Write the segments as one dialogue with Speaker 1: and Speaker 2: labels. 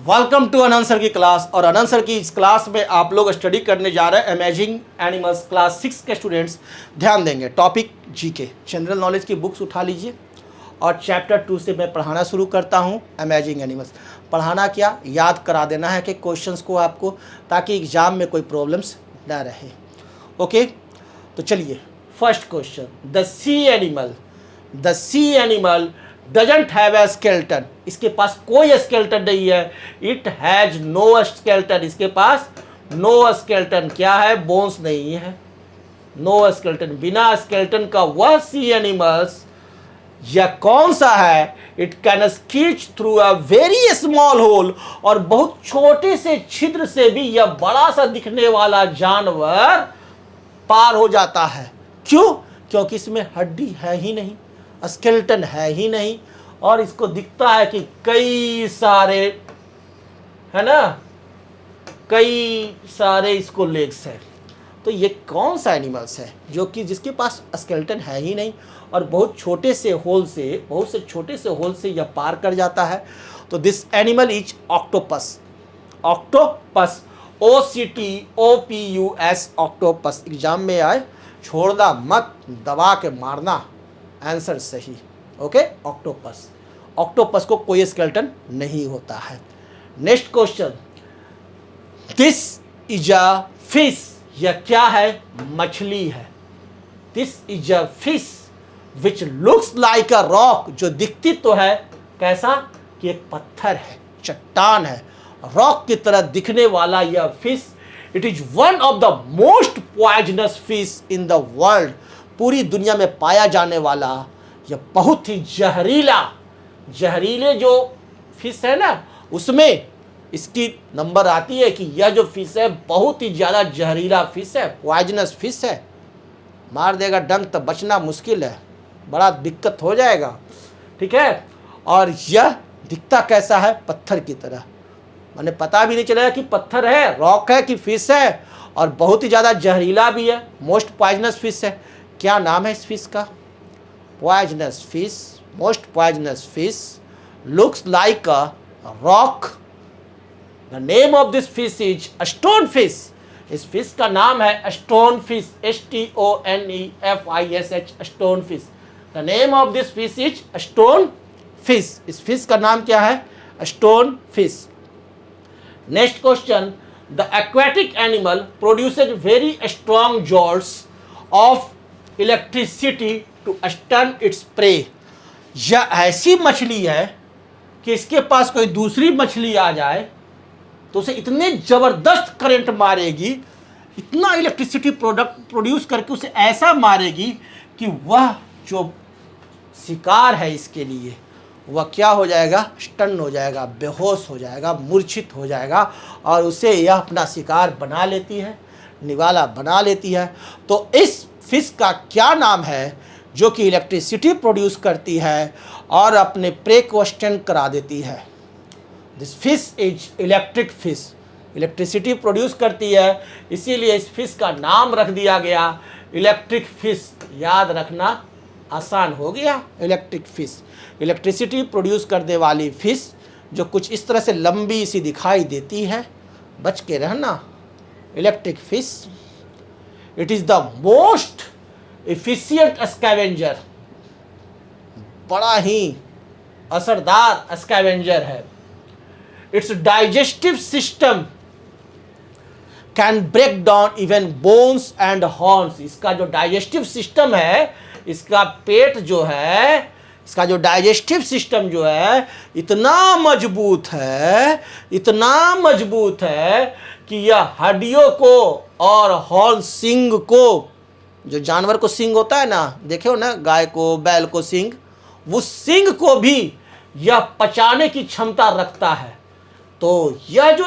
Speaker 1: Welcome to Anant sir की class. और अनंत sir की इस क्लास में आप लोग स्टडी करने जा रहे हैं अमेजिंग एनिमल्स। क्लास 6 के स्टूडेंट्स ध्यान देंगे। टॉपिक जीके, जनरल नॉलेज की बुक्स उठा लीजिए और चैप्टर 2 से मैं पढ़ाना शुरू करता हूं अमेजिंग एनिमल्स। पढ़ाना क्या, याद करा देना है कि क्वेश्चंस को आपको, ताकि एग्जाम में कोई प्रॉब्लम्स ना रहे। ओके, तो चलिए first question. The sea animal doesn't have a skeleton. इसके पास कोई स्केलेटन नहीं है। It has no skeleton. इसके पास नो स्केलेटन क्या है? बोन्स नहीं है, नो स्केलेटन। बिना स्केलेटन का वह सी एनिमल्स यह कौन सा है? It can squeeze through a very small hole. और बहुत छोटे से छिद्र से भी यह बड़ा सा दिखने वाला जानवर पार हो जाता है। क्यों? क्योंकि इसमें हड्डी है ही नहीं, स्केलेटन है ही नहीं, और इसको दिखता है कि कई सारे, है ना, कई सारे इसको लेग्स है। तो ये कौन सा एनिमल्स है जो कि जिसके पास स्केलेटन है ही नहीं और बहुत छोटे से होल से यह पार कर जाता है? तो this animal is octopus. Octopus, OCTOPUS, octopus. Exam में आए, छोड़ना मत, दबा के मारना, आंसर सही। Okay, octopus. ऑक्टोपस को कोई स्केलेटन नहीं होता है। Next question. This is a fish. यह क्या है? मछली है। This is a fish which looks like a rock. जो दिखती तो है कैसा कि एक पत्थर है, चट्टान है, रॉक की तरह दिखने वाला यह fish. It is one of the most poisonous fish in the world. पूरी दुनिया में पाया जाने वाला यह बहुत ही जहरीले जो फिश है ना, उसमें इसकी नंबर आती है कि यह जो फिश है बहुत ही ज़्यादा जहरीला फिश है, पॉइजनस फिश है। मार देगा डंक तो बचना मुश्किल है, बड़ा दिक्कत हो जाएगा। ठीक है, और यह दिखता कैसा है? पत्थर की तरह। मैंने पता भी नहीं चलेगा कि पत्थर है, रॉक है कि फिश है, और बहुत ही ज़्यादा जहरीला भी है, मोस्ट पॉइजनस फिश है। क्या नाम है इस फिश का? Poisonous fish, most poisonous fish, looks like a rock. The name of this fish is stone fish. इस फिश का नाम है stone fish, STONEFISH, stone fish. The name of this fish is stone fish. इस fish का नाम क्या है? Stone fish. Next question. The aquatic animal produces very strong jolts of electricity to stun its prey. यह ऐसी मछली है कि इसके पास कोई दूसरी मछली आ जाए तो उसे इतने ज़बरदस्त करंट मारेगी, इतना इलेक्ट्रिसिटी प्रोड्यूस करके उसे ऐसा मारेगी कि वह जो शिकार है इसके लिए, वह क्या हो जाएगा? स्टन हो जाएगा, बेहोश हो जाएगा, मूर्छित हो जाएगा, और उसे यह अपना शिकार बना लेती है, निवाला बना लेती है। तो इस फिश का क्या नाम है जो कि इलेक्ट्रिसिटी प्रोड्यूस करती है और अपने प्रे को स्टन करा देती है? This fish is electric fish. Electricity produce करती है, इसीलिए इस फिश का नाम रख दिया गया इलेक्ट्रिक फिश। याद रखना आसान हो गया, इलेक्ट्रिक फिश। इलेक्ट्रिसिटी प्रोड्यूस करने वाली फिश जो कुछ इस तरह से लंबी सी दिखाई देती है, बच के रहना, electric fish. It is the most efficient scavenger. बड़ा ही असरदार स्कैवेंजर है। Its digestive system can break down even bones and horns. इसका जो डाइजेस्टिव सिस्टम है, इसका पेट जो है, इसका जो डाइजेस्टिव सिस्टम जो है इतना मजबूत है कि यह हड्डियों को और हॉर्न, सिंग को, जो जानवर को सिंग होता है ना, देखे हो ना, गाय को, बैल को सिंग, वो सिंग को भी यह पचाने की क्षमता रखता है। तो यह जो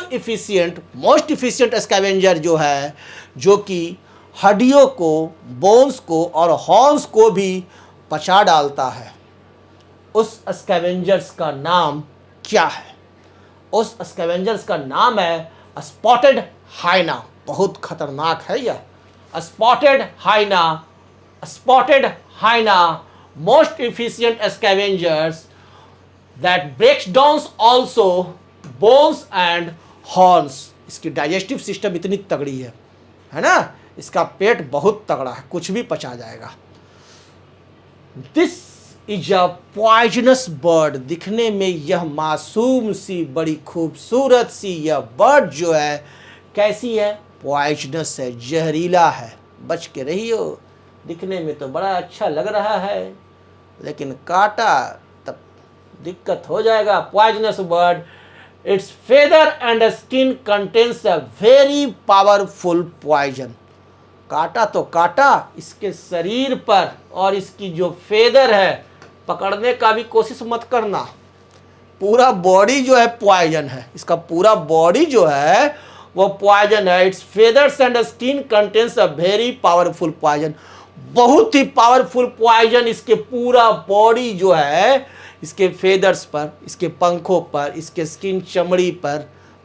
Speaker 1: मोस्ट इफिशिएंट स्कैवेंजर जो है, जो कि हड्डियों को, बोन्स को और हॉर्न्स को भी पचा डालता है, उस स्कैवेंजर्स का नाम क्या है? उस स्कैवेंजर्स का नाम है स्पॉटेड हाइना। बहुत खतरनाक है यह spotted hyena, most efficient scavengers that breaks down also bones and horns. इसकी डाइजेस्टिव सिस्टम इतनी तगड़ी है ना, इसका पेट बहुत तगड़ा है, कुछ भी पचा जाएगा। This is a poisonous bird. दिखने में यह मासूम सी बड़ी खूबसूरत सी यह बर्ड जो है कैसी है, पॉइजनस है, जहरीला है, बच के रहियो। दिखने में तो बड़ा अच्छा लग रहा है लेकिन काटा तब दिक्कत हो जाएगा। Poisonous bird, its feather and skin contains a very powerful poison. काटा तो काटा, इसके शरीर पर और इसकी जो फेदर है, पकड़ने का भी कोशिश मत करना, पूरा बॉडी जो है पॉइजन है, इसका पूरा बॉडी जो है वो पॉइजन है। Its feathers and skin contains a very powerful poison. बहुत ही पावरफुल पॉइजन इसके पूरा बॉडी जो है, इसके फेदर्स पर, इसके पंखों पर, इसके स्किन चमड़ी पर,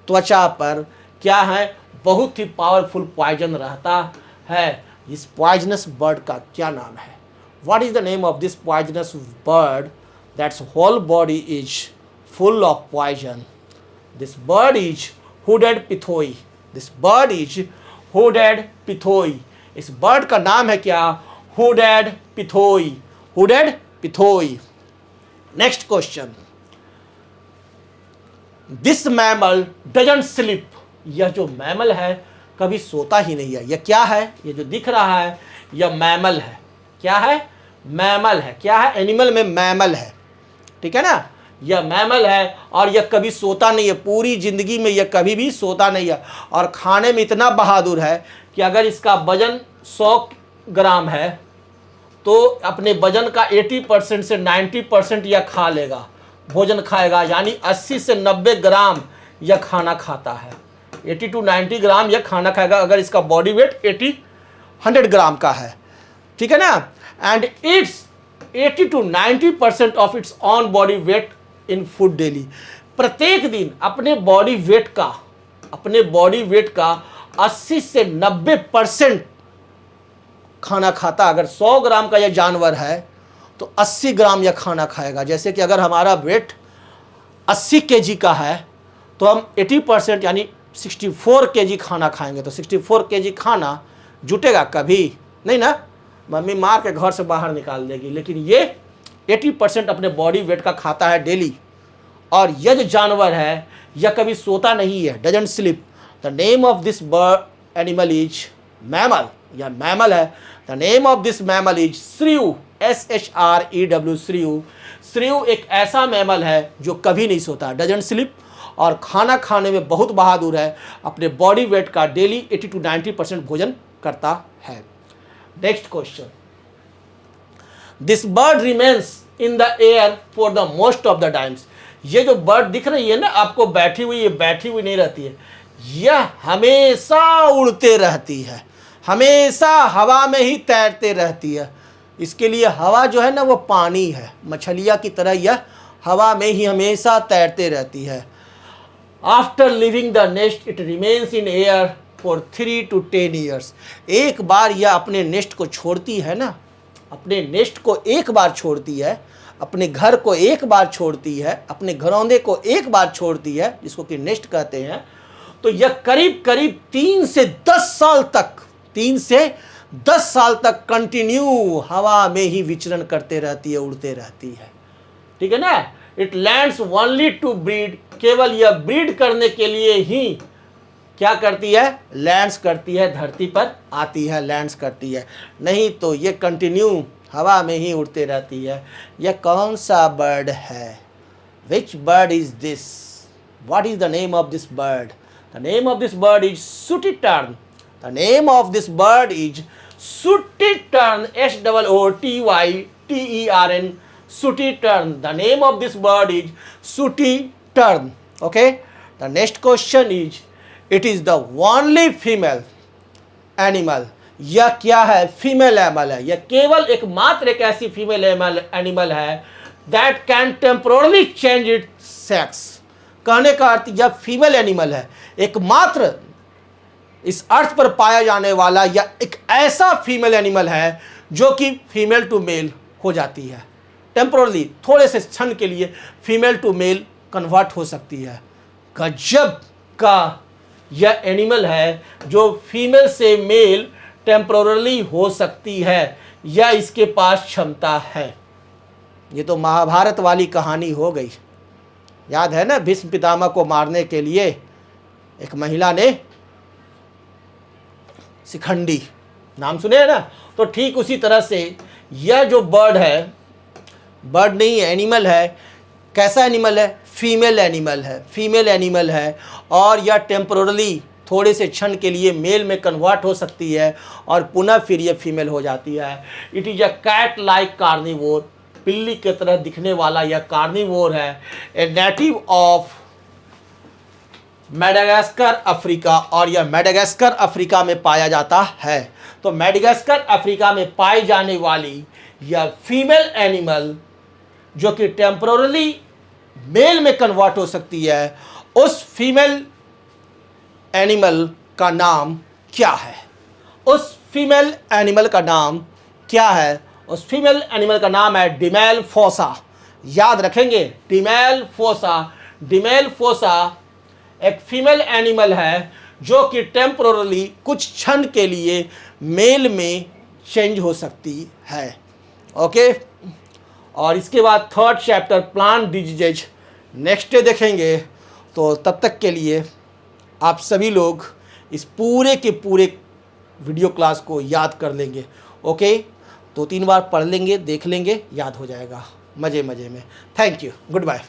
Speaker 1: त्वचा पर क्या है, बहुत ही पावरफुल पॉइजन रहता है। इस पॉइजनस बर्ड का क्या नाम है? What is the name of this poisonous bird that's whole body is full of poison? This bird is hooded pithoi. This bird is hooded pithoi. इस बर्ड का नाम है क्या? hooded pithoi. hooded pithoi. Next question. This mammal doesn't sleep. यह जो mammal है कभी सोता ही नहीं है। यह क्या है? ये जो दिख रहा है यह मैमल है। क्या है? मैमल है। क्या है? एनिमल में मैमल है, ठीक है ना, यह मैमल है और यह कभी सोता नहीं है, पूरी जिंदगी में यह कभी भी सोता नहीं है। और खाने में इतना बहादुर है कि अगर इसका वजन 100 ग्राम है तो अपने वजन का 80% से 90% यह खा लेगा, भोजन खाएगा, यानी 80 से 90 ग्राम यह खाना खाता है। 80 to 90 ग्राम यह खाना खाएगा अगर इसका बॉडी वेट 100 ग्राम का है, ठीक है ना। And it's 80 to 90% of its on body weight in food daily. प्रत्येक दिन अपने बॉडी वेट का 80 से 90% खाना खाता। अगर 100 ग्राम का यह जानवर है तो 80 ग्राम यह खाना खाएगा। जैसे कि अगर हमारा वेट 80 kg का है तो हम 80% यानी 64 kg खाना खाएंगे, तो 64 kg खाना जुटेगा कभी नहीं ना, मम्मी मार के घर से बाहर निकाल देगी। लेकिन ये 80% अपने बॉडी वेट का खाता है डेली। और यह जो जानवर है यह कभी सोता नहीं है, doesn't sleep. The name of this bird animal is mammal. यह मैमल है। The name of this mammal is shrew, SHREW, shrew. Shrew एक ऐसा मैमल है जो कभी नहीं सोता, डजंट स्लीप, और खाना खाने में बहुत बहादुर है, अपने बॉडी वेट का डेली 80 to 90% भोजन करता है। Next question, this bird remains in the air for the most of the times. ये जो बर्ड दिख रही है ना आपको बैठी हुई, ये बैठी हुई नहीं रहती है, यह हमेशा उड़ते रहती है, हमेशा हवा में ही तैरते रहती है। इसके लिए हवा जो है ना वो पानी है, मछलियाँ की तरह यह हवा में ही हमेशा तैरते रहती है। After living the nest it remains in air for 3 to 10 years। एक बार यह अपने नेस्ट को छोड़ती है ना, अपने नेस्ट को एक बार छोड़ती है, अपने घर को एक बार छोड़ती है, अपने घरौंदे को एक बार छोड़ती है, जिसको कि नेस्ट कहते हैं, तो यह करीब करीब 3 से 10 साल तक कंटिन्यू हवा में ही विचरण करते रहती है, उड़ते रहती है, ठीक है ना। It lands only to breed. केवल यह ब्रीड करने के लिए ही क्या करती है? लैंड्स करती है, धरती पर आती है, लैंड्स करती है, नहीं तो ये कंटिन्यू हवा में ही उड़ते रहती है। यह कौन सा बर्ड है? Which bird is this? What is the name of this bird? The name of this bird is sooty tern. The name of this bird is sooty tern, SOOTYTERN, sooty tern. The name of this bird is sooty tern. Okay, the next question is, it is the only female animal. यह क्या है? Female animal है। यह केवल एकमात्र एक ऐसी female animal है that can temporarily change it sex. कहने का अर्थ यह फीमेल एनिमल है, एकमात्र इस अर्थ पर पाया जाने वाला यह एक ऐसा फीमेल एनिमल है जो कि फीमेल टू मेल हो जाती है टेम्पोरली, थोड़े से क्षण के लिए फीमेल टू मेल कन्वर्ट हो सकती है। गजब का यह एनिमल है जो फीमेल से मेल टेम्पोरली हो सकती है या इसके पास क्षमता है। ये तो महाभारत वाली कहानी हो गई। याद है ना, भीष्म पितामह को मारने के लिए एक महिला ने शिखंडी, नाम सुने हैं ना। तो ठीक उसी तरह से यह जो बर्ड है, बर्ड नहीं एनिमल है, कैसा एनिमल है? फीमेल एनिमल है, फीमेल एनिमल है और यह टेम्पोरली थोड़े से क्षण के लिए मेल में कन्वर्ट हो सकती है और पुनः फिर यह फीमेल हो जाती है। It is a cat like carnivore, बिल्ली की तरह दिखने वाला यह कार्निवोर है। A native of Madagascar Africa, और यह मेडागास्कर अफ्रीका में पाया जाता है। तो मेडागास्कर अफ्रीका में पाई जाने वाली यह फीमेल एनिमल जो कि टेम्पोरली मेल में कन्वर्ट हो सकती है, उस फीमेल एनिमल का नाम क्या है? उस फीमेल एनिमल का नाम क्या है? उस फीमेल एनिमल का नाम है डिमेल्फोसा। याद रखेंगे, डिमेल्फोसा। डिमेल्फोसा एक फीमेल एनिमल है जो कि टेम्पोरली कुछ क्षण के लिए मेल में चेंज हो सकती है। ओके, और इसके बाद third chapter plant diseases next day देखेंगे। तो तब तक के लिए आप सभी लोग इस पूरे के पूरे वीडियो क्लास को याद कर लेंगे। ओके, 2-3 बार पढ़ लेंगे, देख लेंगे, याद हो जाएगा मज़े मज़े में। Thank you, good bye.